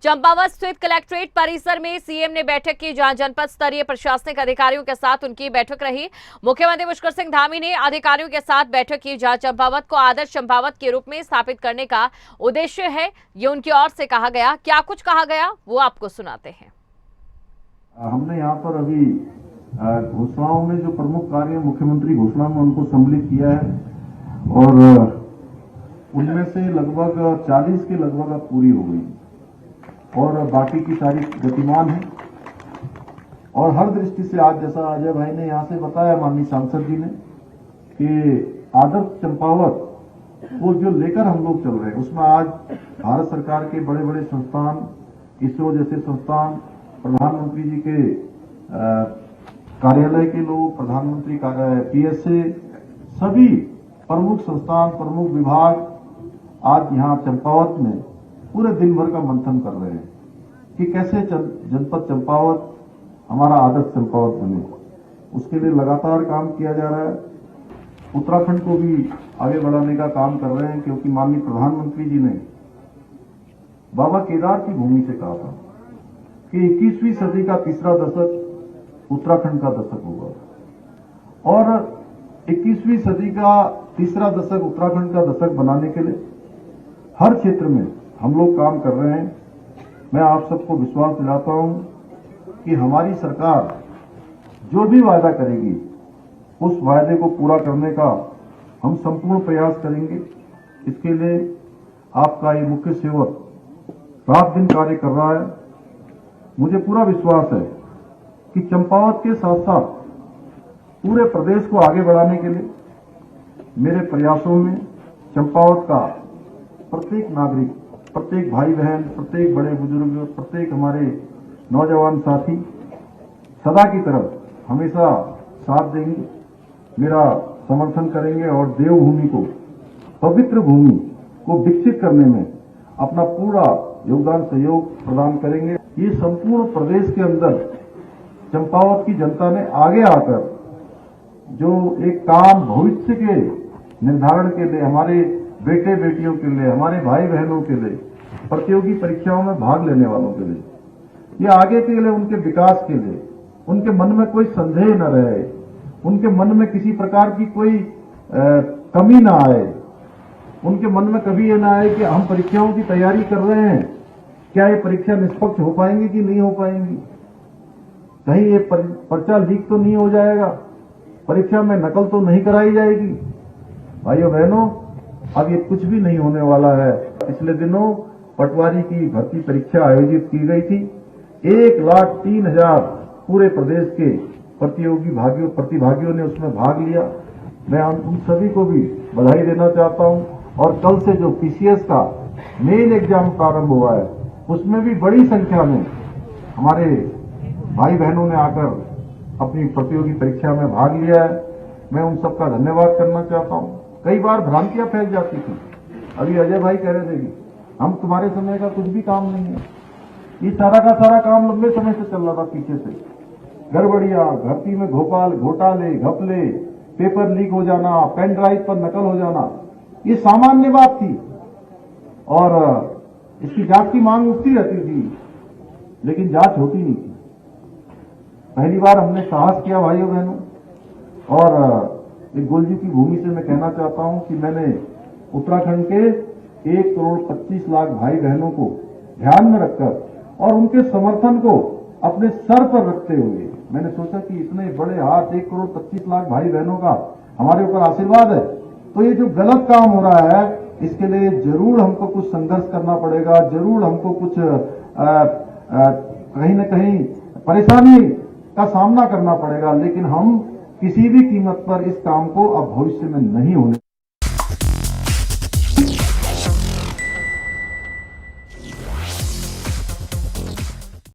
चंपावत स्थित कलेक्ट्रेट परिसर में सीएम ने बैठक की, जहां जनपद स्तरीय प्रशासनिक अधिकारियों के साथ उनकी बैठक रही। मुख्यमंत्री पुष्कर सिंह धामी ने अधिकारियों के साथ बैठक की, जहां चंपावत को आदर्श चंपावत के रूप में स्थापित करने का उद्देश्य है, ये उनकी ओर से कहा गया। क्या कुछ कहा गया वो आपको सुनाते हैं। हमने यहाँ पर अभी घोषणाओं में जो प्रमुख कार्य मुख्यमंत्री घोषणा में उनको सम्मिलित किया है और उनमें से लगभग 40 के लगभग अब पूरी हो गई और बाकी की सारी गतिमान है। और हर दृष्टि से आज जैसा अजय भाई ने यहाँ से बताया, माननीय सांसद जी ने, कि आदर्श चंपावत वो जो लेकर हम लोग चल रहे हैं, उसमें आज भारत सरकार के बड़े बड़े संस्थान, इसरो जैसे संस्थान, प्रधानमंत्री जी के कार्यालय के लोग, प्रधानमंत्री PSA, सभी प्रमुख संस्थान, प्रमुख विभाग आज यहाँ चंपावत में पूरे दिन भर का मंथन कर रहे हैं कि कैसे जनपद चंपावत हमारा आदर्श चंपावत बने। उसके लिए लगातार काम किया जा रहा है। उत्तराखंड को भी आगे बढ़ाने का काम कर रहे हैं, क्योंकि माननीय प्रधानमंत्री जी ने बाबा केदार की भूमि से कहा था कि 21वीं सदी का तीसरा दशक उत्तराखंड का दशक होगा और 21वीं सदी का तीसरा दशक उत्तराखंड का दशक बनाने के लिए हर क्षेत्र में हम लोग काम कर रहे हैं। मैं आप सबको विश्वास दिलाता हूं कि हमारी सरकार जो भी वायदा करेगी उस वायदे को पूरा करने का हम संपूर्ण प्रयास करेंगे। इसके लिए आपका ये मुख्य सेवक रात दिन कार्य कर रहा है। मुझे पूरा विश्वास है कि चंपावत के साथ साथ पूरे प्रदेश को आगे बढ़ाने के लिए मेरे प्रयासों में चंपावत का प्रत्येक नागरिक, प्रत्येक भाई बहन, प्रत्येक बड़े बुजुर्ग, प्रत्येक हमारे नौजवान साथी सदा की तरह हमेशा साथ देंगे, मेरा समर्थन करेंगे और देवभूमि को, पवित्र भूमि को विकसित करने में अपना पूरा योगदान सहयोग प्रदान करेंगे। ये संपूर्ण प्रदेश के अंदर चंपावत की जनता ने आगे आकर जो एक काम भविष्य के निर्धारण के लिए, हमारे बेटे बेटियों के लिए, हमारे भाई बहनों के लिए, प्रतियोगी परीक्षाओं में भाग लेने वालों के लिए, ये आगे के लिए, उनके विकास के लिए, उनके मन में कोई संदेह न रहे, उनके मन में किसी प्रकार की कोई कमी ना आए, उनके मन में कभी ये ना आए कि हम परीक्षाओं की तैयारी कर रहे हैं, क्या ये परीक्षा निष्पक्ष हो पाएंगी कि नहीं हो पाएंगी, कहीं ये पर्चा लीक तो नहीं हो जाएगा, परीक्षा में नकल तो नहीं कराई जाएगी। भाइयों बहनों, अब ये कुछ भी नहीं होने वाला है। पिछले दिनों पटवारी की भर्ती परीक्षा आयोजित की गई थी। 1,03,000 पूरे प्रदेश के प्रतिभागियों ने उसमें भाग लिया। मैं उन सभी को भी बधाई देना चाहता हूं। और कल से जो PCS का मेन एग्जाम प्रारंभ हुआ है, उसमें भी बड़ी संख्या में हमारे भाई बहनों ने आकर अपनी प्रतियोगी परीक्षा में भाग लिया है। मैं उन सबका धन्यवाद करना चाहता हूं। कई बार भ्रांतियां फैल जाती थी। अभी अजय भाई कह रहे थे कि हम तुम्हारे समय का कुछ भी काम नहीं है। ये सारा का सारा काम लंबे समय से चल रहा था पीछे से। गड़बड़ियां, भर्ती में घोटाले, घपले, पेपर लीक हो जाना, पेन ड्राइव पर नकल हो जाना, ये सामान्य बात थी और इसकी जांच की मांग उठती रहती थी, लेकिन जांच होती नहीं थी। पहली बार हमने साहस किया भाइयों बहनों। और एक गोलजी की भूमि से मैं कहना चाहता हूं कि मैंने उत्तराखंड के 1,25,00,000 भाई बहनों को ध्यान में रखकर और उनके समर्थन को अपने सर पर रखते हुए मैंने सोचा कि इतने बड़े हाथ 1,25,00,000 भाई बहनों का हमारे ऊपर आशीर्वाद है, तो ये जो गलत काम हो रहा है इसके लिए जरूर हमको कुछ संघर्ष करना पड़ेगा, जरूर हमको कुछ कहीं न कहीं परेशानी का सामना करना पड़ेगा, लेकिन हम किसी भी कीमत पर इस काम को अब भविष्य में नहीं होने